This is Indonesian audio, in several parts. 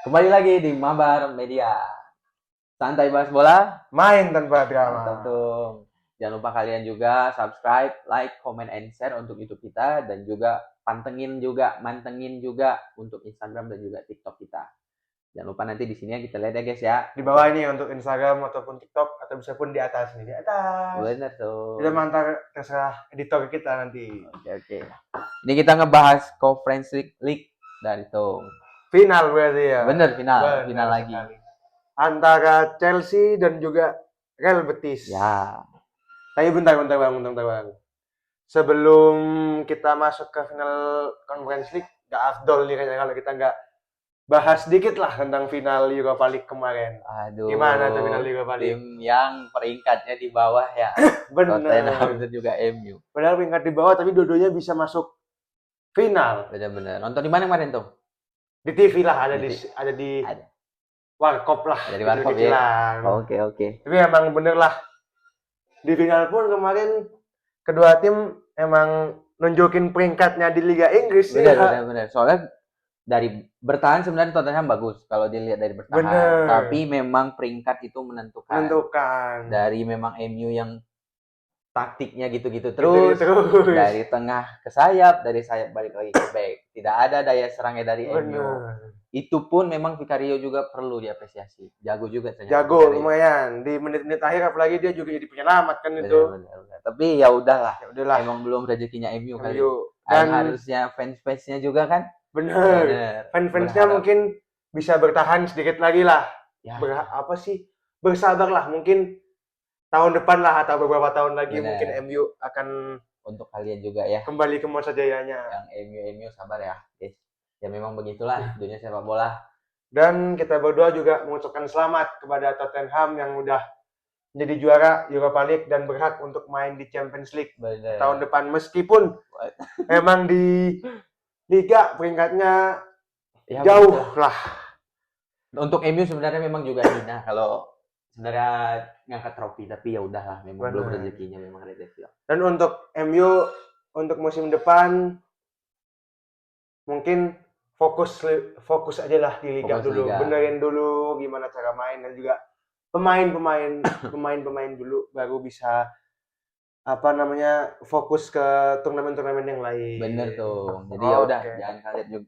Kembali lagi di Mabar Media. Santai bahas bola, Main tanpa drama. mantap dong. Jangan lupa kalian juga subscribe, like, comment, and share untuk YouTube kita dan juga mantengin juga untuk Instagram dan juga TikTok kita. Jangan lupa nanti di sini kita lihat ya guys ya. Di bawah ini untuk Instagram ataupun TikTok atau bisa pun di atas nih, di atas. Bener tuh. Kita mantar terserah editor kita nanti. Oke. Ini kita ngebahas Conference League dari tuh. Final berarti ya. Bener final Benar lagi. sekali. Antara Chelsea dan juga Real Betis. Ya. Tapi bentar bang. Sebelum kita masuk ke final Conference League, gak afdol nih kayaknya kalau kita nggak bahas sedikit lah tentang final Europa League kemarin. Aduh. Gimana tuh final Europa League? Tim yang peringkatnya di bawah ya. Benar. Tottenham dan juga MU. Padahal peringkat di bawah tapi dua-duanya bisa masuk final. Bener-bener. Nonton di mana kemarin tuh? Di TV lah, ada Ada. di Warkop lah. Ada di Warkop ya. Oke. Tapi emang bener lah. Di final pun kemarin kedua tim emang nunjukin peringkatnya di Liga Inggris sih. Bener. Soalnya dari bertahan sebenarnya Tottenham bagus kalau dilihat dari bertahan. Bener. Tapi memang peringkat itu menentukan. Dari memang MU yang taktiknya gitu-gitu terus. Dari tengah ke sayap, dari sayap balik lagi ke back. Tidak ada daya serangnya dari MU. Itu pun memang Vicario juga perlu diapresiasi. Jago juga ternyata. Jago lumayan. Di menit-menit akhir apalagi dia juga jadi penyelamat kan itu. Bener. Tapi ya udahlah. Emang belum rezekinya MU kali. Dan harusnya fans-fansnya juga kan. Bener. Fans-fansnya mungkin bisa bertahan sedikit lagi lah. Ya. Bersabar lah. Mungkin tahun depan lah atau beberapa tahun lagi mungkin MU akan untuk kalian juga ya kembali ke masa jayanya. Yang MU sabar ya guys. Ya memang begitulah dunia sepak bola. Dan kita berdua juga mengucapkan selamat kepada Tottenham yang udah menjadi juara Europa League dan berhak untuk main di Champions League tahun depan, meskipun memang di Liga peringkatnya ya, jauh lah. Untuk MU sebenarnya memang juga hina kalau sebenarnya ngangkat trofi, tapi ya udahlah memang belum rezekinya memang rezeki. Dan untuk MU untuk musim depan mungkin fokus aja lah di Liga dulu. Benerin dulu gimana cara main dan juga pemain dulu baru bisa fokus ke turnamen-turnamen yang lain. Bener tuh. Jadi ya udah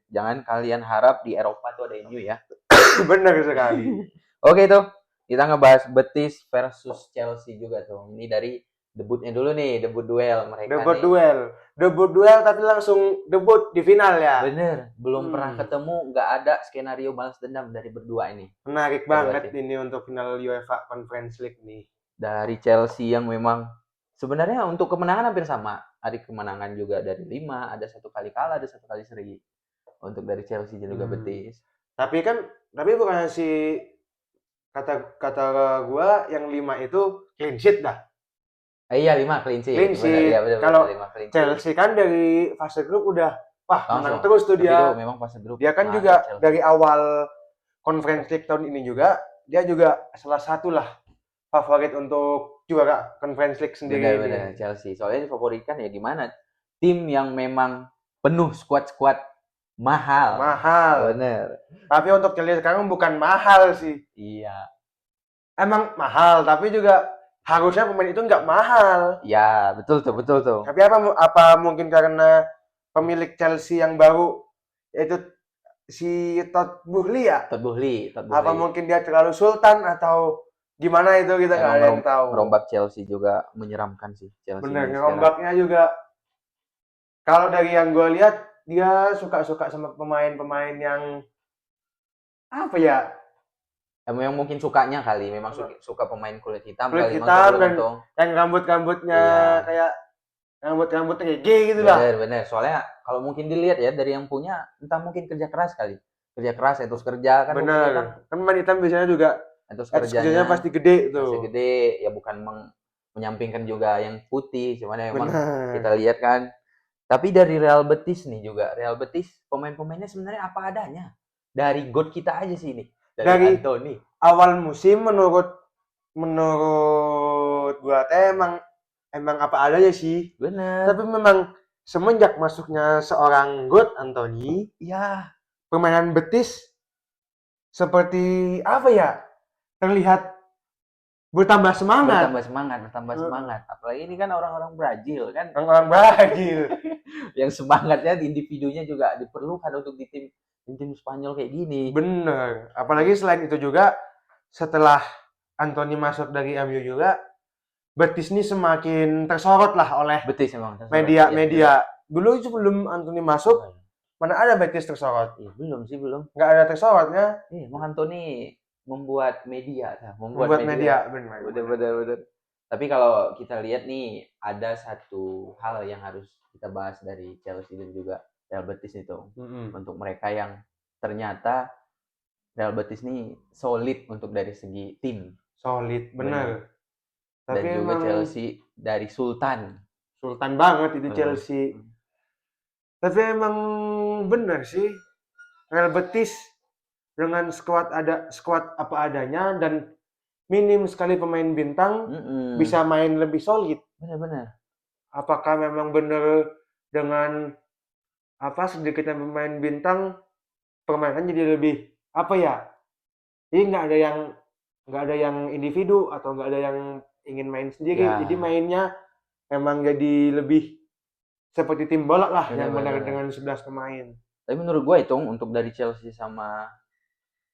jangan kalian harap di Eropa tuh ada MU ya. Bener sekali. Oke tuh. Kita ngebahas Betis versus Chelsea juga tuh. Ini dari debutnya dulu nih, debut duel mereka. Debut duel tapi langsung debut di final ya. Bener, belum pernah ketemu, nggak ada skenario balas dendam dari berdua ini. Menarik banget ini untuk final UEFA Conference League nih. Dari Chelsea yang memang sebenarnya untuk kemenangan hampir sama. Ada kemenangan juga dari 5, ada 1 kali kalah, ada 1 kali seri. Untuk dari Chelsea dan juga Betis. Tapi bukan si kata gua yang 5 itu clean sheet dah. Iya 5 clean sheet. Bener. Kalau Chelsea kan dari fase grup udah menang terus tuh dia. Memang fase grup. Dia kan juga Chelsea. Dari awal Conference League tahun ini juga dia juga salah satu lah favorit untuk juara Conference League sendiri. Bener Chelsea. Soalnya difavoritkan ya gimana? Tim yang memang penuh squad mahal. Bener. Tapi untuk Chelsea sekarang bukan mahal sih. Iya. Emang mahal, tapi juga harusnya pemain itu nggak mahal. Ya, betul tuh. Tapi apa mungkin karena pemilik Chelsea yang baru yaitu si Todd Boehly ya? Todd Boehly. Apa mungkin dia terlalu sultan atau gimana itu kita nggak ada yang tahu. Merombak Chelsea juga menyeramkan sih. Bener, merombaknya juga. Kalau dari yang gue lihat dia suka sama pemain-pemain yang apa ya? Yang mungkin sukanya kali, memang suka pemain kulit hitam dan yang rambut-rambutnya kayak rambutnya gay gitu lah. Bener. Soalnya kalau mungkin dilihat ya dari yang punya, entah mungkin kerja keras kali. Kerja keras, etos kerja kan. Bener. Kan pemain hitam biasanya juga etos kerjanya pasti gede tuh. Pasti gede, ya bukan menyampingkan juga yang putih, cuman emang kita lihat kan. Tapi dari Real Betis nih juga, Real Betis pemain-pemainnya sebenarnya apa adanya. Dari God kita aja sih ini. Dari Anthony. Awal musim menurut gua emang apa adanya sih. Bener. Tapi memang semenjak masuknya seorang God Anthony, ya permainan Betis seperti apa ya? Terlihat bertambah semangat. Bertambah semangat. Apalagi ini kan orang-orang Brazil kan. Orang-orang Brazil. Yang semangatnya individunya juga diperlukan untuk di tim Spanyol kayak gini. Bener. Apalagi selain itu juga setelah Anthony masuk dari MU juga, Betis ini semakin tersorot lah oleh Betis emang media-media. Dulu sebelum Anthony masuk, mana ada Betis tersorot? Belum. Nggak ada tersorotnya. Emang Anthony membuat media, membuat media. Bener. Tapi kalau kita lihat nih, ada satu hal yang harus kita bahas dari Chelsea dan juga Real Betis itu. Untuk mereka yang ternyata Real Betis nih solid untuk dari segi tim. Solid, bener. Dan tapi juga Chelsea dari Sultan banget itu Chelsea. Tapi emang bener sih, Real Betis dengan skuad apa adanya dan minim sekali pemain bintang bisa main lebih solid. Benar. Apakah memang benar dengan sedikitnya pemain bintang permainan jadi lebih Jadi nggak ada yang individu atau nggak ada yang ingin main sendiri. Jadi mainnya memang jadi lebih seperti tim bola lah yang benar dengan 11 pemain. Tapi menurut gue itu untuk dari Chelsea sama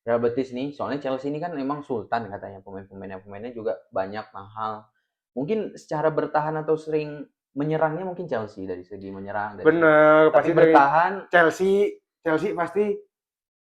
Real Betis nih, soalnya Chelsea ini kan memang sultan katanya, pemainnya juga banyak, mahal. Mungkin secara bertahan atau sering menyerangnya mungkin Chelsea dari segi menyerang. Bener, pasti bertahan. Chelsea pasti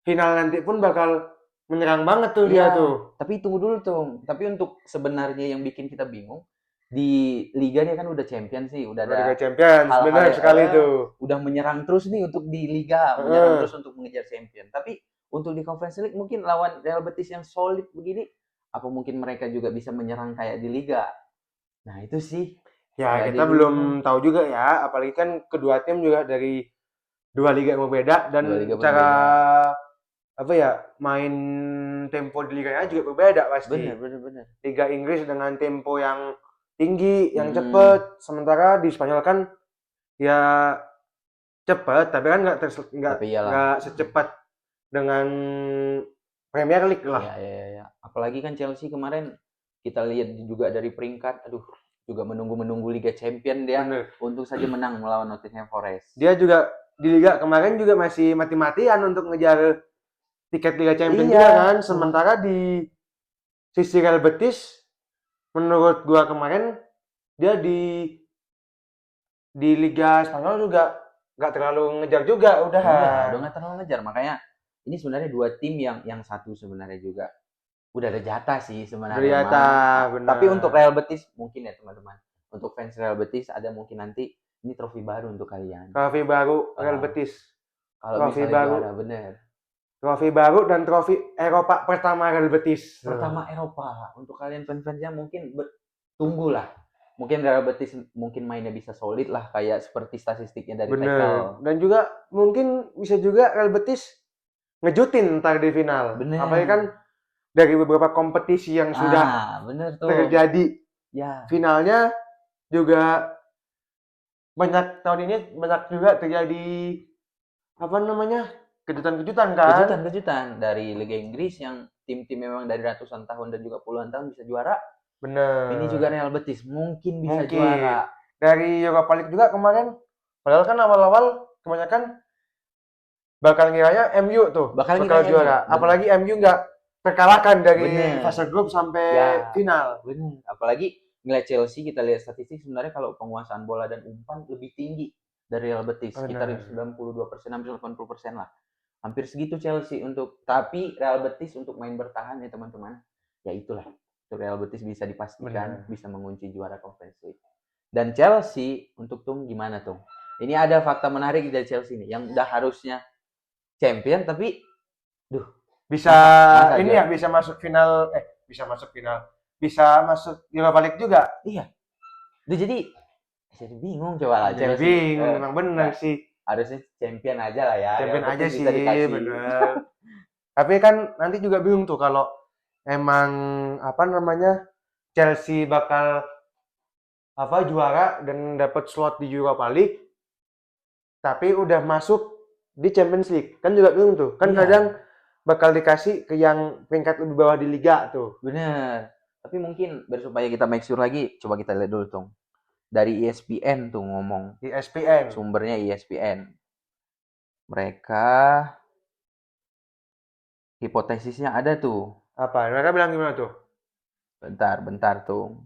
final nanti pun bakal menyerang banget tuh dia tuh. Tapi tunggu dulu tuh. Tapi untuk sebenarnya yang bikin kita bingung, di Liga dia kan udah champion sih, udah ada Liga Champions, benar sekali tuh. Udah menyerang terus nih untuk di Liga, menyerang terus untuk mengejar champion. Tapi untuk di Conference League mungkin lawan Real Betis yang solid begini, apa mungkin mereka juga bisa menyerang kayak di Liga? Nah itu sih. Ya kita belum tahu juga ya, apalagi kan kedua tim juga dari dua liga yang berbeda dan cara main tempo di liganya juga berbeda pasti. Bener. Liga Inggris dengan tempo yang tinggi, yang cepat, sementara di Spanyol kan ya cepat, tapi kan nggak secepat dengan Premier League lah. Ya. Apalagi kan Chelsea kemarin kita lihat juga dari peringkat, juga menunggu Liga Champion dia. Bener. Untuk saja menang melawan Nottingham Forest. Dia juga di Liga kemarin juga masih mati-matian untuk ngejar tiket Liga Champion juga kan. Sementara di sisi Real Betis, menurut gua kemarin dia di Liga Spanyol juga nggak terlalu ngejar juga, udah nggak terlalu ngejar. Makanya ini sebenarnya dua tim yang satu sebenarnya juga udah ada jatah sih sebenarnya. Tapi untuk Real Betis mungkin ya teman-teman, untuk fans Real Betis ada mungkin nanti ini trofi baru untuk kalian. Trofi baru Real Betis. Kalau trofi baru, bener. Trofi baru dan trofi Eropa pertama Real Betis. Pertama Eropa untuk kalian fans-fansnya mungkin tunggulah. Mungkin Real Betis mungkin mainnya bisa solid lah kayak seperti statistiknya dari tackle. Dan juga mungkin bisa juga Real Betis ngejutin ntar di final. Bener. Apalagi kan dari beberapa kompetisi yang sudah terjadi, finalnya juga tahun ini banyak juga terjadi kejutan-kejutan kan? Kejutan dari Liga Inggris yang tim-tim memang dari ratusan tahun dan juga puluhan tahun bisa juara. Bener. Ini juga Real Betis mungkin bisa juara. Dari Europa League juga kemarin, padahal kan awal-awal kebanyakan bakal ngiranya MU tuh bakal juara. Apalagi MU nggak terkalahkan dari fase grup sampai final. Bener. Apalagi ngeliat Chelsea, kita lihat statistik sebenarnya kalau penguasaan bola dan umpan lebih tinggi dari Real Betis. Sekitar 92%, hampir 80% lah. Hampir segitu Chelsea tapi Real Betis untuk main bertahan ya teman-teman. Ya itulah. Untuk Real Betis bisa dipastikan bisa mengunci juara Conference League. Dan Chelsea untuk gimana Tung? Ini ada fakta menarik dari Chelsea nih yang udah harusnya champion tapi bisa masuk final, bisa masuk Europa League juga. Iya. Jadi bingung coba lah. Jadi bingung, memang benar sih. Harusnya champion aja lah ya. Champion aja sih, benar. Tapi kan nanti juga bingung tuh kalau emang Chelsea bakal juara dan dapat slot di Europa League, tapi udah masuk di Champions League, kan juga bingung tuh. Kan kadang bakal dikasih ke yang peringkat lebih bawah di liga tuh. Bener. Tapi mungkin supaya kita make sure lagi, coba kita lihat dulu Tong. Dari ESPN tuh ngomong. ESPN. Sumbernya ESPN. Mereka hipotesisnya ada tuh. Apa? Mereka bilang gimana tuh? Bentar tuh.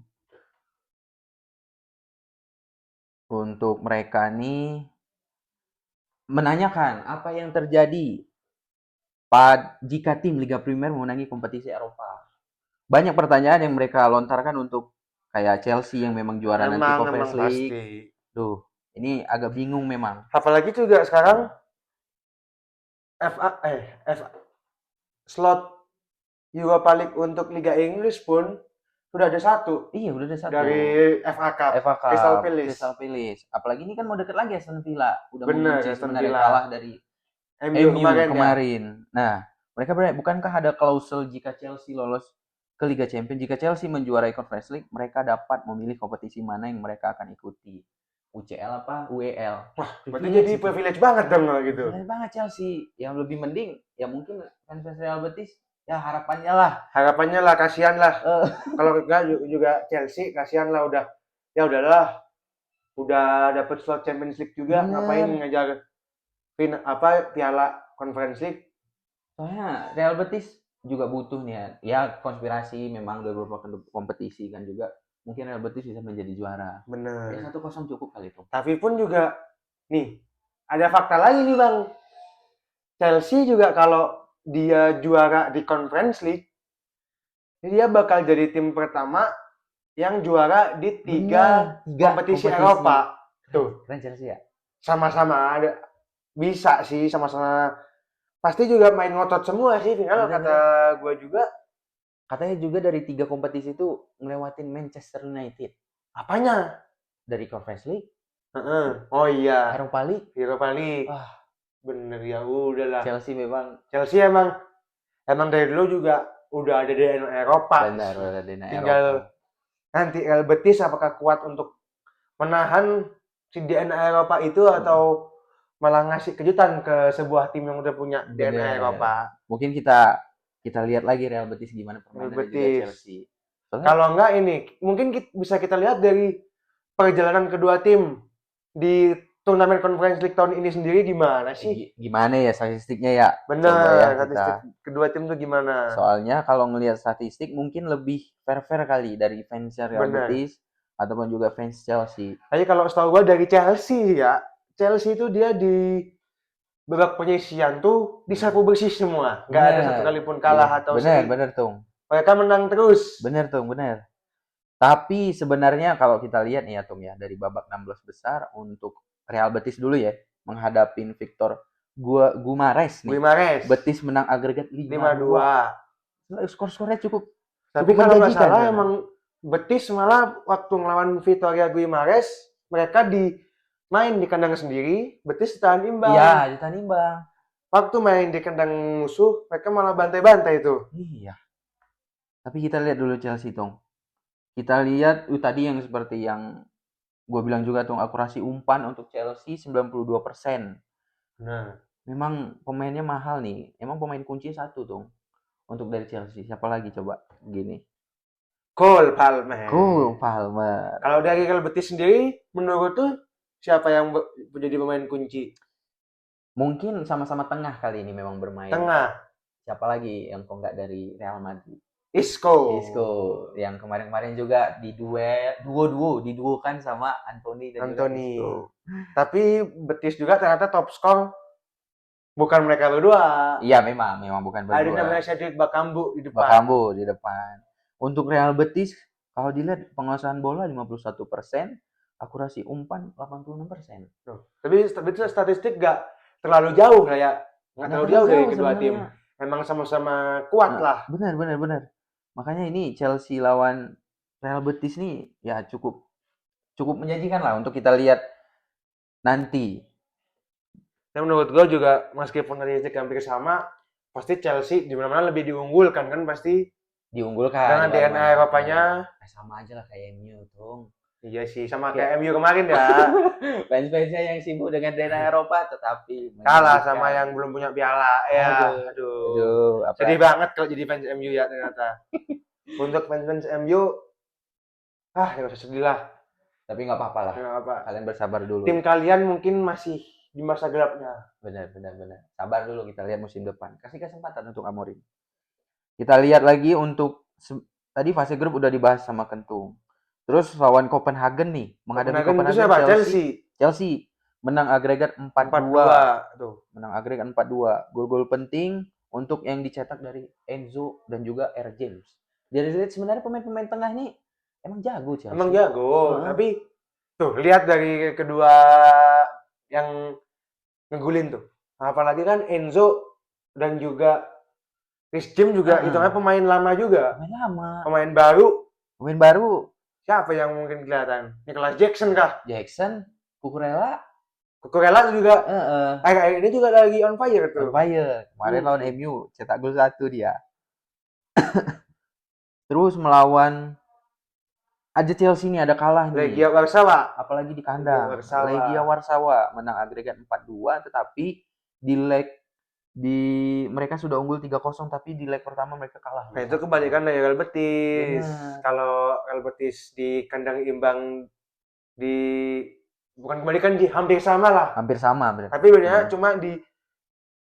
Untuk mereka nih menanyakan apa yang terjadi jika tim Liga Primer memenangi kompetisi Eropa. Banyak pertanyaan yang mereka lontarkan untuk kayak Chelsea yang memang juara nanti Conference League. Pasti. Duh, ini agak bingung memang. Apalagi juga sekarang slot Europa League untuk Liga Inggris pun sudah ada satu. Iya, udah ada satu. Dari FA Cup. Crystal Palace. Apalagi ini kan mau deket lagi Aston Villa. Udah mengunci sebenarnya kalah dari MU kemarin. Nah, mereka bukankah ada klausul jika Chelsea lolos ke Liga Champions, jika Chelsea menjuarai Conference League, mereka dapat memilih kompetisi mana yang mereka akan ikuti. UCL apa UEL. Wah, berarti jadi privilege banget dong kalau gitu. Privilege banget Chelsea. Yang lebih mending ya mungkin fans Real Betis ya harapannya lah, kasihan lah. Kalau enggak juga Chelsea kasihan lah, udahlah. Udah dapet slot Champions League juga, ngapain ngejar piala Conference League. Soalnya Real Betis juga butuh nih ya konspirasi memang udah beberapa kompetisi kan juga mungkin Real Betis bisa menjadi juara. Bener. Ya 1-0 cukup kali itu. Tapi pun juga nih ada fakta lagi nih Bang. Chelsea juga kalau dia juara di Conference League, dia bakal jadi tim pertama yang juara di tiga kompetisi Eropa. Tuh. Keren Chelsea ya? Sama-sama ada. Bisa sih sama-sama. Pasti juga main ngotot semua sih. Final kata gue juga. Katanya juga dari 3 kompetisi itu ngelewatin Manchester United. Apanya? Dari Conference League. Oh iya. Europa League. Bener ya udahlah. Chelsea emang dari dulu juga udah ada di Eropa. Benar, udah ada di Eropa. Tinggal nanti Real Betis apakah kuat untuk menahan si DNA Eropa itu atau malah ngasih kejutan ke sebuah tim yang udah punya DNA Eropa. Mungkin kita lihat lagi Real Betis gimana permainan di Chelsea. Kalau enggak ini mungkin bisa kita lihat dari perjalanan kedua tim di turnamen Conference League tahun ini sendiri gimana sih? Gimana ya statistiknya ya? Benar, statistik kedua tim tuh gimana? Soalnya kalau ngelihat statistik mungkin lebih fair kali dari fans Real Betis ataupun juga fans Chelsea. Tapi kalau setahu gua dari Chelsea itu dia di babak penyisian tuh disapu bersih semua. Nggak ada satu kali pun kalah atau seri. Bener, Tung. Mereka menang terus. Bener, Tung, bener. Tapi sebenarnya kalau kita lihat nih ya, Tung ya, dari babak 16 besar untuk Real Betis dulu ya, menghadapin Victor Guimaraes nih. Betis menang agregat 5-2. Skor-skornya cukup. Tapi kalau nggak salah emang Betis malah waktu ngelawan Vitória Guimaraes, mereka main di kandang sendiri, Betis ditahan imbang. Iya, ditahan imbang. Waktu main di kandang musuh, mereka malah bantai-bantai itu. Iya. Tapi kita lihat dulu Chelsea, Tong. Kita lihat tadi yang seperti yang gue bilang juga, Tong, akurasi umpan untuk Chelsea 92%. Nah, memang pemainnya mahal nih. Emang pemain kunci satu, Tong. Untuk dari Chelsea, siapa lagi coba gini? Cole Palmer. Kalau dari Real Betis sendiri, menurut tuh siapa yang menjadi pemain kunci? Mungkin sama-sama tengah kali ini memang bermain. Tengah. Siapa lagi yang kok nggak dari Real Madrid? Isco. Yang kemarin-kemarin juga diduokan sama Anthony dan Isco. Tapi Betis juga ternyata top skor bukan mereka berdua. Iya, memang bukan berdua. Ada namanya Cedric Bakambu di depan. Untuk Real Betis, kalau dilihat penguasaan bola 51%, akurasi umpan 86%. Tapi itu statistik nggak terlalu jauh kayak nggak terlalu jauh dari kedua tim. Memang sama-sama kuat lah. Benar. Makanya ini Chelsea lawan Real Betis nih ya cukup menjanjikan lah untuk kita lihat nanti. Dan menurut gue juga meskipun statistik hampir sama, pasti Chelsea di mana-mana lebih diunggulkan kan pasti. Dengan DNA Eropanya sama aja lah kayak MU, Tung. Iya sih, sama kayak MU kemarin ya. Fans-fansnya yang sibuk dengan dana Eropa tetapi Kalah sama yang belum punya piala. Ya, aduh. apa? Sedih banget kalau jadi fans MU ya ternyata. Untuk fans MU, nggak usah sedih lah. Tapi nggak apa-apa lah. Nggak apa. Kalian bersabar dulu. Tim kalian mungkin masih di masa gelapnya. Benar. Sabar dulu, kita lihat musim depan. Kasih kesempatan untuk Amorim. Kita lihat lagi untuk tadi fase grup udah dibahas sama Kentung. Terus lawan Copenhagen nih, menghadapi Copenhagen Chelsea menang agregat 4-2. Tuh. Menang agregat 4-2. Gol-gol penting untuk yang dicetak dari Enzo dan juga R. James. Jadi sebenarnya pemain-pemain tengah ini emang jago Chelsea. Emang jago, tapi tuh lihat dari kedua yang ngegulin tuh. Apalagi kan Enzo dan juga Chris James juga itu kan pemain lama juga. Pemain baru. Siapa yang mungkin kelihatan? Nicholas Jackson kah? Cucurella juga. Akhir-akhir ini juga lagi on fire tuh. Kemarin lawan MU cetak gol 1 dia. Terus melawan aja Chelsea ini ada kalah nih. Legia Warsawa. Apalagi di kandang. Legia Warsawa menang agregat 4-2 tetapi mereka sudah unggul 3-0 tapi di leg pertama mereka kalah. Nah, itu kebalikan dari Real Betis. Kalau Real Betis di kandang imbang bukan kebalikan, hampir sama lah. Hampir sama benar. Tapi bedanya cuma di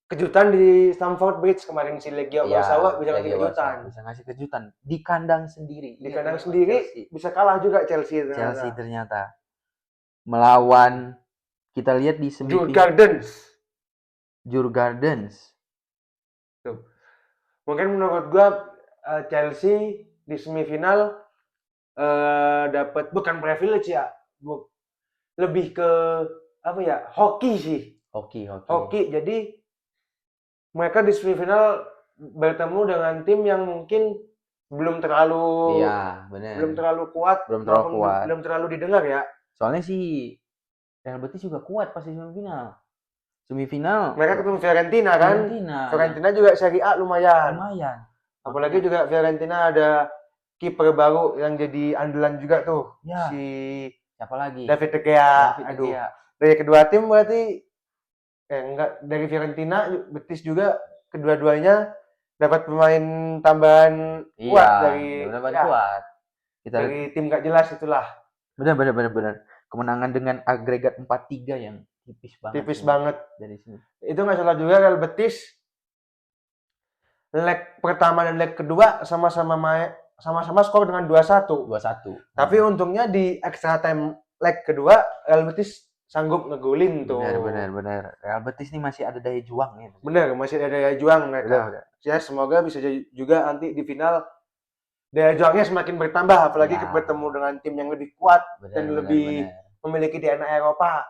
kejutan di Stamford Bridge kemarin si Legia Warsawa bisa ngasih kejutan di kandang sendiri. Bisa kalah juga Chelsea ternyata. Melawan kita lihat di semifinal Djurgårdens. Tuh. Mungkin menurut gua Chelsea di semifinal dapat bukan privilege ya, lebih ke apa ya? Hoki sih. Hoki. Jadi mereka di semifinal bertemu dengan tim yang mungkin belum terlalu kuat, belum terlalu didengar ya. Soalnya sih Real Betis juga kuat pas di semifinal. Mereka ketemu Fiorentina kan? Fiorentina juga Serie A lumayan. Apalagi juga Fiorentina ada kiper baru yang jadi andalan juga tuh. Ya. Si siapa lagi? David De Gea. Dari kedua tim berarti dari Fiorentina, Betis juga kedua-duanya dapat pemain tambahan kuat dari tim gak jelas itulah. Benar. Kemenangan dengan agregat 4-3 yang tipis banget dari sini. Itu nggak salah juga Real Betis leg pertama dan leg kedua sama-sama skor dengan 2-1. Tapi untungnya di extra time leg kedua Real Betis sanggup ngegolin tuh. Benar. Real Betis ini masih ada daya juangnya. Benar, masih ada daya juang mereka. Ya semoga bisa juga nanti di final daya juangnya semakin bertambah, apalagi bertemu dengan tim yang lebih kuat dan lebih memiliki DNA Eropa.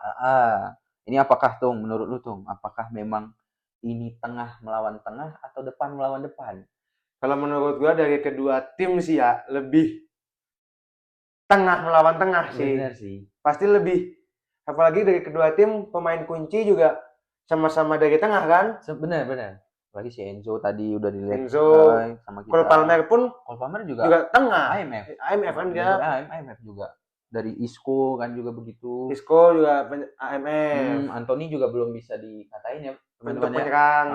Ini apakah menurut lu apakah memang ini tengah melawan tengah atau depan melawan depan? Kalau menurut gua dari kedua tim sih ya lebih tengah melawan tengah sih. Benar sih. Pasti lebih, apalagi dari kedua tim pemain kunci juga sama-sama dari tengah kan? Benar. Apalagi si Enzo tadi udah dilihat sama kita. Cole Palmer juga tengah. IMF kan dia. IMF juga. Dari Isco kan juga begitu. Isco juga AMF. Anthony juga belum bisa dikatain ya teman-teman penyerang.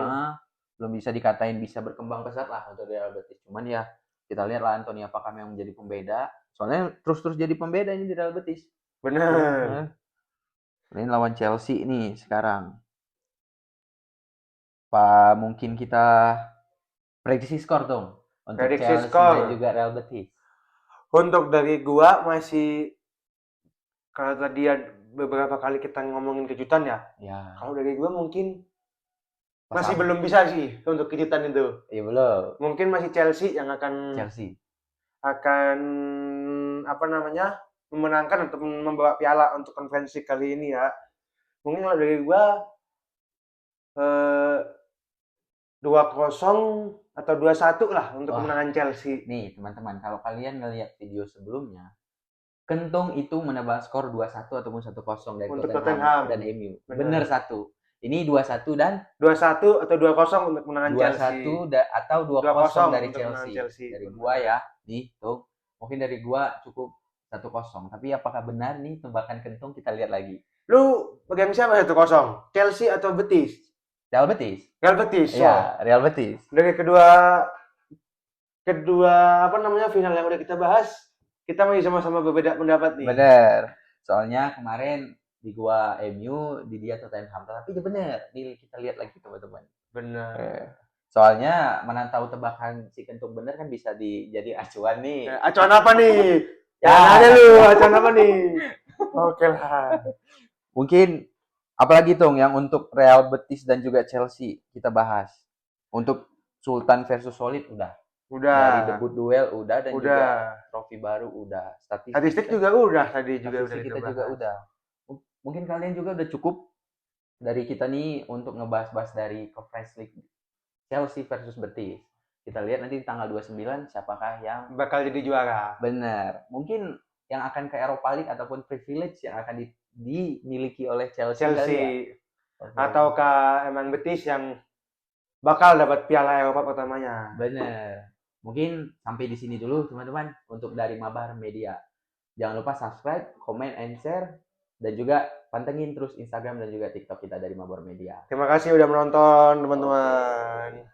Belum bisa dikatain bisa berkembang pesat lah untuk Real Betis. Cuman ya kita lihat lah Anthony apakah memang menjadi pembeda. Soalnya terus jadi pembeda ini di Real Betis. Benar. Ini lawan Chelsea nih sekarang. Mungkin kita prediksi skor untuk Chelsea dan juga Real Betis. Untuk dari gua masih, kalau tadi beberapa kali kita ngomongin kejutan ya. Kalau dari gua mungkin masih belum bisa sih untuk kejutan itu. Iya belum. Mungkin masih Chelsea yang akan memenangkan atau membawa piala untuk konferensi kali ini ya. Mungkin kalau dari gua 2-0 atau 2-1 lah untuk kemenangan Chelsea. Nih teman-teman, kalau kalian ngelihat video sebelumnya, Kentung itu menebak skor 2-1 ataupun 1-0 dari Tottenham dan MU. Benar 1. Ini 2-1 dan 2-1 atau 2-0 untuk kemenangan Chelsea. 2-1 atau 2-0 dari Chelsea. Dari gua ya, nih tuh. Mungkin dari gua cukup 1-0. Tapi apakah benar nih tebakan kentung? Kita lihat lagi. Lu pegang siapa 1-0? Chelsea atau Betis? Real Betis. Real Betis. Iya, Real Betis. Dari kedua apa namanya final yang udah kita bahas, kita masih sama-sama berbeda pendapat nih. Bener. Soalnya kemarin di gua MU, di dia Tottenham. Tapi itu bener. Nih kita lihat lagi teman-teman. Bener. Soalnya mana tahu tebakan si kentung bener kan bisa jadi acuan nih. Acuan apa nih? Ya, ada lu, acuan apa nih? Oke lah. Mungkin apalagi Tung yang untuk Real Betis dan juga Chelsea kita bahas. Untuk Sultan versus Solid udah. Dari debut duel udah dan juga trofi baru udah. Statistik juga udah tadi juga udah kita juga udah. Mungkin kalian juga udah cukup dari kita nih untuk ngebahas-bahas dari Conference League Chelsea versus Betis. Kita lihat nanti tanggal 29 siapakah yang bakal jadi juara. Bener. Mungkin yang akan ke Europa League ataupun privilege yang akan dimiliki oleh Chelsea. Ataukah emang Betis yang bakal dapat piala Eropa pertamanya. Bener. Mungkin sampai di sini dulu teman-teman untuk dari Mabar Media. Jangan lupa subscribe, comment, and share. Dan juga pantengin terus Instagram dan juga TikTok kita dari Mabar Media. Terima kasih udah menonton teman-teman.